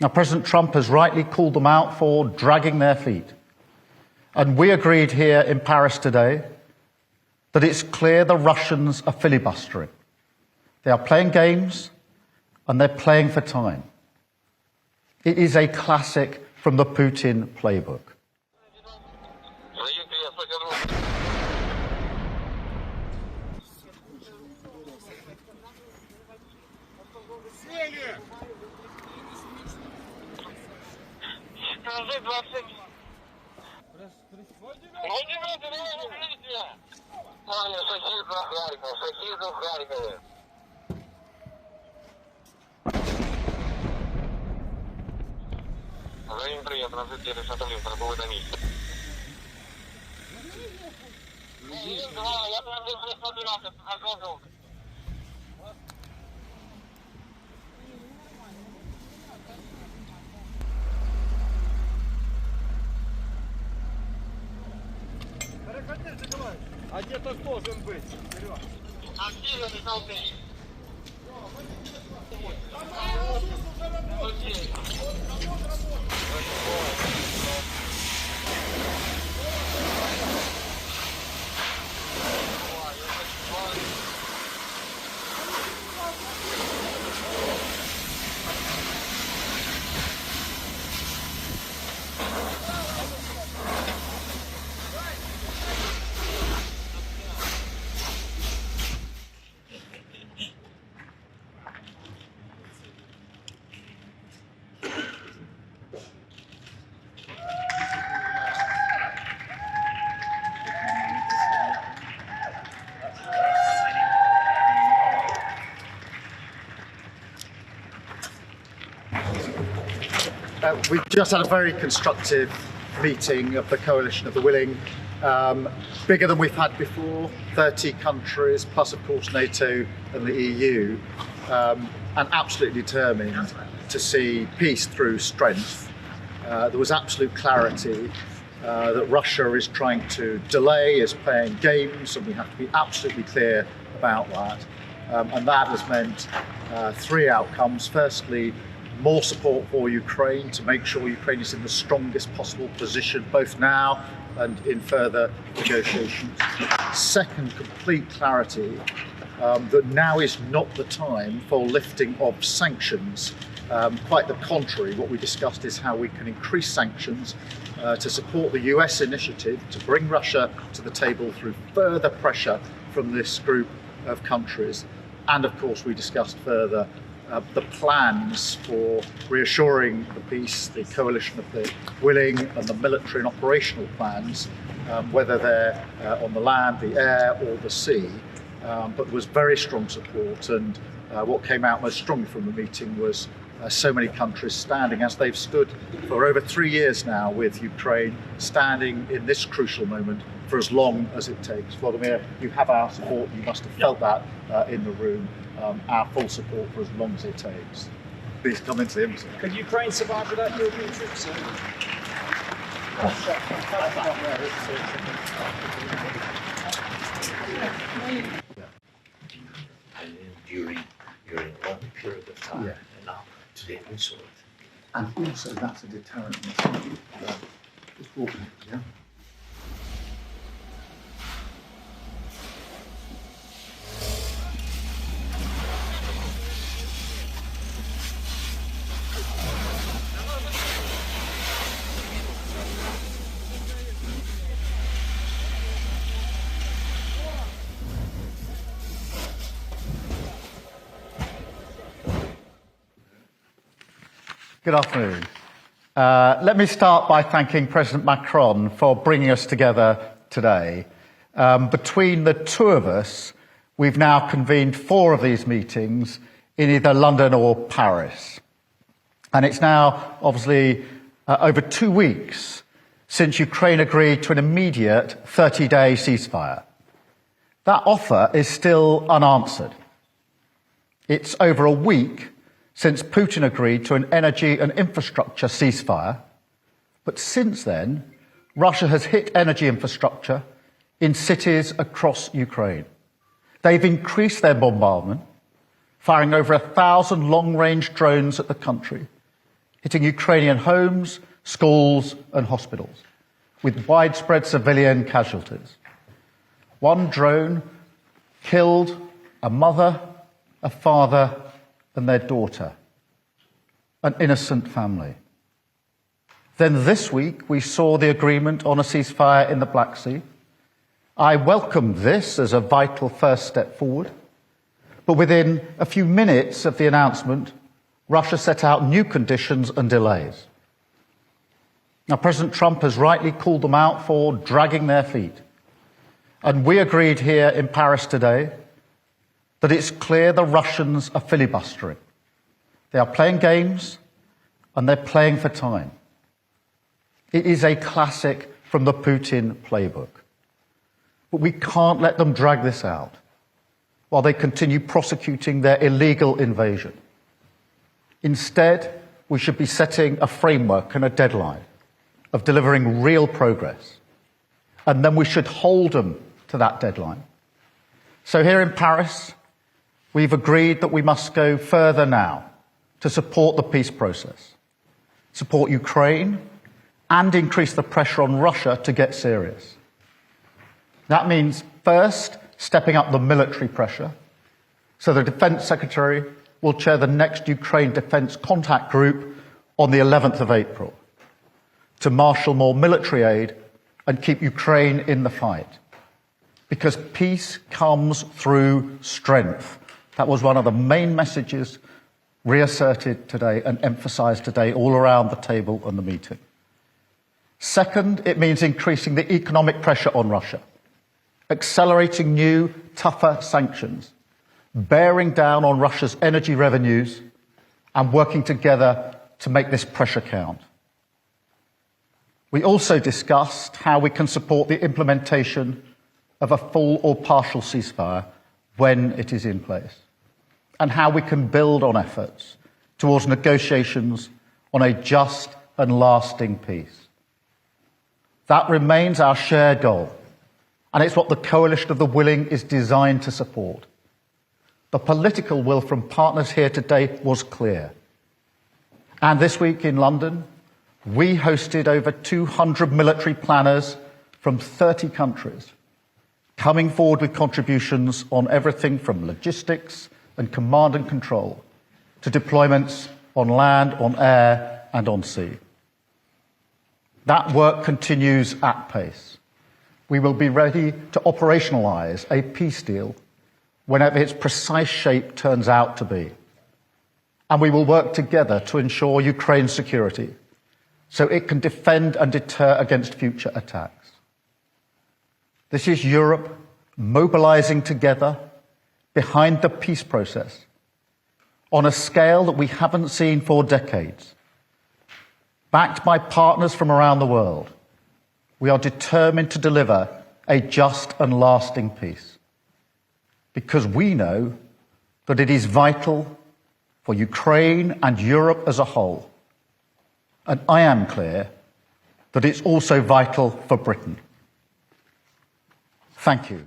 Now, President Trump has rightly called them out for dragging their feet. And we agreed here in Paris today that it's clear the Russians are filibustering. They are playing games and they're playing for time. It is a classic from the Putin playbook. Взаимно приятно, разлетелись на Толин, пробовали на месте. Я прям здесь смотрелся, огонь. А где-то должен быть. Активно толпей. We've just had a very constructive meeting of the Coalition of the Willing, bigger than we've had before, 30 countries, plus of course NATO and the EU, and absolutely determined to see peace through strength. There was absolute clarity that Russia is trying to delay, is playing games, and we have to be absolutely clear about that. And that has meant three outcomes. Firstly, more support for Ukraine to make sure Ukraine is in the strongest possible position, both now and in further negotiations. Second, complete clarity that now is not the time for lifting of sanctions. Quite the contrary, what we discussed is how we can increase sanctions to support the US initiative to bring Russia to the table through further pressure from this group of countries. And of course, we discussed further the plans for reassuring the peace, the Coalition of the Willing and the military and operational plans, whether they're on the land, the air or the sea. But there was very strong support, and what came out most strongly from the meeting was so many countries standing, as they've stood for over 3 years now with Ukraine, standing in this crucial moment for as long as it takes. Vladimir, you have our support. You must have felt that in the room. Our full support for as long as it takes. Please come into the embassy. Could Ukraine survive without European troops? During a long period of time, Yeah. and now today we saw it. And also that's a deterrent. Just walking, yeah. Good afternoon. Let me start by thanking President Macron for bringing us together today. Between the two of us, we've now convened 4 of these meetings in either London or Paris. And it's now obviously over 2 weeks since Ukraine agreed to an immediate 30-day ceasefire. That offer is still unanswered. It's over a week since Putin agreed to an energy and infrastructure ceasefire. But since then, Russia has hit energy infrastructure in cities across Ukraine. They've increased their bombardment, firing over 1,000 long-range drones at the country, hitting Ukrainian homes, schools and hospitals, with widespread civilian casualties. One drone killed a mother, a father and their daughter, an innocent family. Then this week we saw the agreement on a ceasefire in the Black Sea. I welcome this as a vital first step forward, but within a few minutes of the announcement, Russia set out new conditions and delays. Now, President Trump has rightly called them out for dragging their feet. And we agreed here in Paris today that it's clear the Russians are filibustering. They are playing games and they're playing for time. It is a classic from the Putin playbook. But we can't let them drag this out while they continue prosecuting their illegal invasion. Instead, we should be setting a framework and a deadline of delivering real progress. And then we should hold them to that deadline. So here in Paris, we've agreed that we must go further now to support the peace process, support Ukraine, and increase the pressure on Russia to get serious. That means, first, stepping up the military pressure. So the Defence Secretary will chair the next Ukraine Defence Contact Group on the 11th of April to marshal more military aid and keep Ukraine in the fight. Because peace comes through strength. That was one of the main messages reasserted today and emphasised today all around the table and the meeting. Second, it means increasing the economic pressure on Russia, accelerating new, tougher sanctions, bearing down on Russia's energy revenues, and working together to make this pressure count. We also discussed how we can support the implementation of a full or partial ceasefire when it is in place, and how we can build on efforts towards negotiations on a just and lasting peace. That remains our shared goal, and it's what the Coalition of the Willing is designed to support. The political will from partners here today was clear. And this week in London, we hosted over 200 military planners from 30 countries, coming forward with contributions on everything from logistics and command and control to deployments on land, on air and on sea. That work continues at pace. We will be ready to operationalise a peace deal whenever its precise shape turns out to be. And we will work together to ensure Ukraine's security so it can defend and deter against future attacks. This is Europe mobilising together behind the peace process on a scale that we haven't seen for decades. Backed by partners from around the world, we are determined to deliver a just and lasting peace, because we know that it is vital for Ukraine and Europe as a whole. And I am clear that it's also vital for Britain. Thank you.